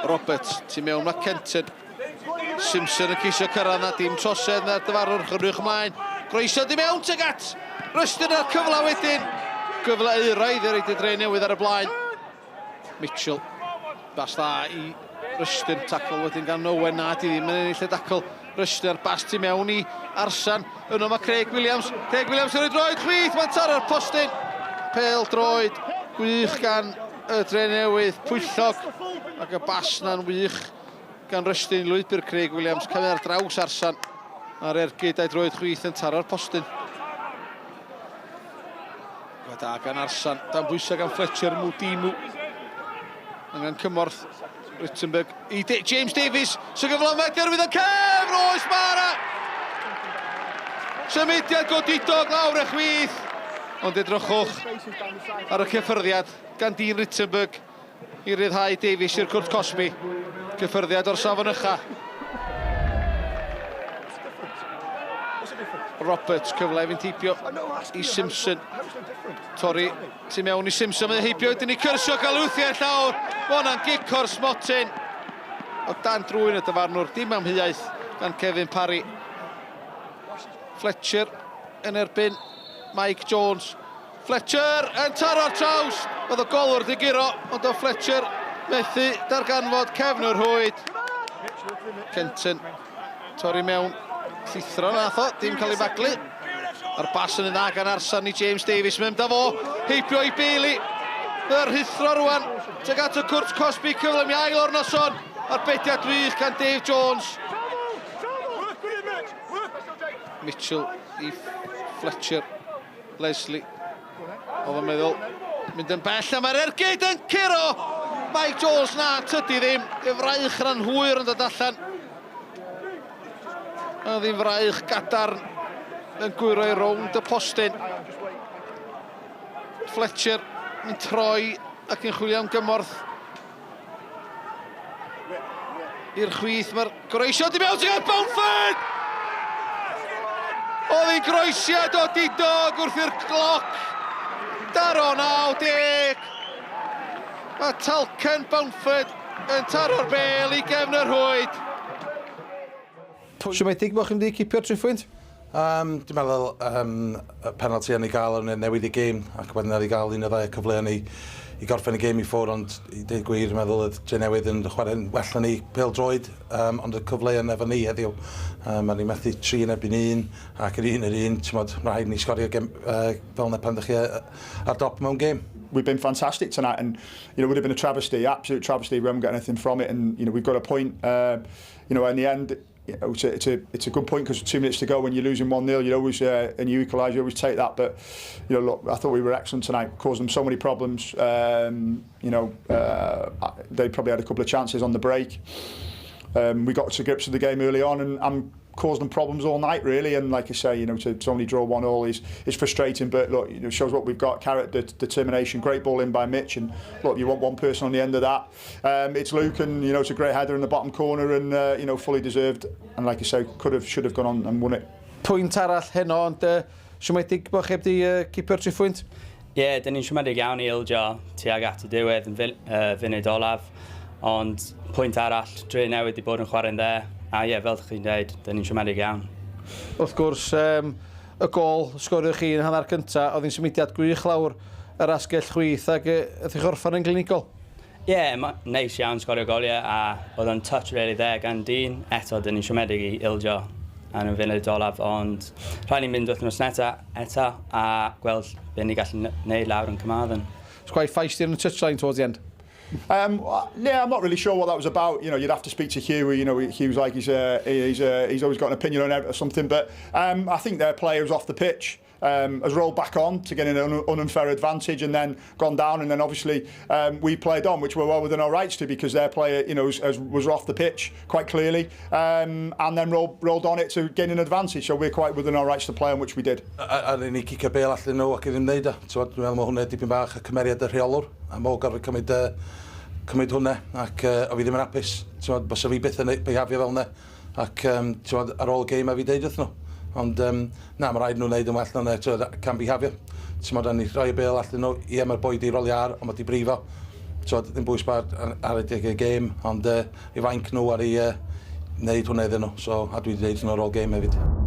Roberts, tu mewn mae Kenton. Simpson yn ceisio cyrraedd na dim trosedd na'r dyfarwr chyrwch ymlaen. Groeso di mewn teg at. Rystyn ar cyfle wedyn. Gyfle euraidd i reid y Drenewydd ar y blaen. Mitchell. Bas dda i Rystyn. Tacl wedyn gan Owen na di ddim yn ennill y dacl. Rystyn ar bas tu mewn i Arsan. Yno mae Craig Williams. Craig Williams yn rhoi droed chwith. Mae'n taro'r postyn. Pel droed. Gwych gan y Drenewydd. Pwyllog. Ac y bas na'n wych gan Rystyn lwybr Craig Williams. Cymryd ar draws Arsan. A'r ergyd a'i droed chwith yn taro'r postyn. Da gan Arsan. Dan bwysau gan Fletcher Mwdimu. A gan cymorth Rittenberg i James Davies. Sy'n gyflymau Derwyddon Cefn. Oes Mara. Symudiad godidog lawr y chwith. Ond edrychwch ar y cyffyrddiad gan Dean Rittenberg i ryddhau Davies i'r cwrt Cosby. Cyffyrddiad o'r safon ycha. Roberts cyfle i fynd heibio i Simpson. Torri tu mewn i Simpson. Mae'n heibio wedyn i cyrsio galwthiau llawr. Mae hwnna'n gic o'r smotyn. O dan drwy'n y dyfarnwr. Dim amheuaeth gan Kevin Parry. Fletcher yn erbyn Mike Jones. Fletcher yn taro'r traws. Oedd o golwr di giro. Ond o Fletcher methu darganfod cefn o'r hwyd. Kenton. Torri mewn. Llithro nath o, dim cael ei baglu. A'r bas yn dda gan Arsan i James Davies. Mae'n da fo, heibio i Bailey. Yr hithro rwan. Teg at y cwrt Cosby cyflym i ail o'r noson. A'r bediad wych gan Dave Jones. Mitchell i Fletcher. Leslie. Oedd yn meddwl, mynd yn bell a mae'r ergyd yn curo. Mike Jones na, tydi ddim. Y fraich rhan hwyr yn dod allan. A ddim fraich gadarn yn gwyro i rownd y postyn. Fletcher yn troi ac yn chwilio am gymorth. I'r chwith, mae'r groesio di mewn sy'n Bamford! Oedd hi'n groesiad o didog wrth i'r gloc. Daro 90. Mae Talcen Bamford yn taro'r bel i gefn yr hwyd. Siomedig bod chi'n mynd i cipio'r triffwynt? Dwi'n meddwl y penalty yn ei gael yn newid i gêm ac wedyn ar ei gael un o ddau cyfle yn i gorffen y gêm i ffwr, ond i dweud gwir, dwi'n meddwl y Drenewydd yn chwarae'n well yn ei pêl droed, ond y cyfle yn efo ni heddiw. Mae ni methu 3 yn erbyn 1 ac yr 1 yr 1, rhaid ni sgorio fel yna pan ddech chi ar dop mewn gêm. We've been fantastic tonight, and it would have been a travesty, absolute travesty. We haven't got anything from it, and we've got a point. In the end, it's a good point because 2 minutes to go when you're losing 1-0, you always and you equalise, you always take that. But look, I thought we were excellent tonight, caused them so many problems. They probably had a couple of chances on the break. We got to grips with the game early on, and caused them problems all night, really. And like I say, to only draw 1-1 is frustrating. But look, it shows what we've got: character, determination. Great ball in by Mitch, and look, you want one person on the end of that. It's Luke, and it's a great header in the bottom corner, and fully deserved. And like I say, should have gone on and won it. Pwynt arall heno, ond siomedig bod chi wedi cipio'r triffwynt? Ie, dyn ni'n siomedig iawn i ildio tuag at y diwedd yn funud olaf. Ond pwynt arall, Drenewydd wedi bod yn chwarae'n dde. A ie, fel chi'n dweud, dyn ni'n siomedig iawn. Wrth gwrs, y gol sgoriwch chi yn hanner cynta, oedd hi'n symudiad gwych lawr yr asgell chwith ac ydych chi'ch orffan yn glinigol? Ie, neis iawn sgorio goliau a oedd o'n touch really dde gan Dean. Eto, dyn ni'n siomedig i ildio yn y funud olaf, ond rhaid ni'n mynd wythnos neta eto a gweld be ni gallu neud lawr yn Carmarthen. It's quite feisty in the touchline towards the end. Yeah, I'm not really sure what that was about. You'd have to speak to Hugh. Hugh's like he's always got an opinion on something. But I think their player was off the pitch, has rolled back on to get an unfair advantage, and then gone down. And then obviously we played on, which we're well within our rights to, because their player, was off the pitch quite clearly, and then rolled on it to gain an advantage. So we're quite within our rights to play on, which we did. A ni cicio bel allan nhw ac iddyn neud o. Dwi'n meddwl mae hwnna dipyn bach y cymeriad y rheolwr, a mae o gorfod cymryd hwnna, ac o fi ddim yn apus. Bos o fi byth yn behafio fel hwnna, ac ar ôl y gêm a fi deud wrth nhw. Ond na, mae rhaid nhw'n neud yn well na can behafio. Ni rhoi y bel allan nhw, mae'r boi di roli ar, ond mae di brifo. So, dim bwys ar y gêm, ond i fainc nhw ar ei wneud hwnna iddyn nhw. So, a dwi'n dweud yn o'r ôl gêm hefyd.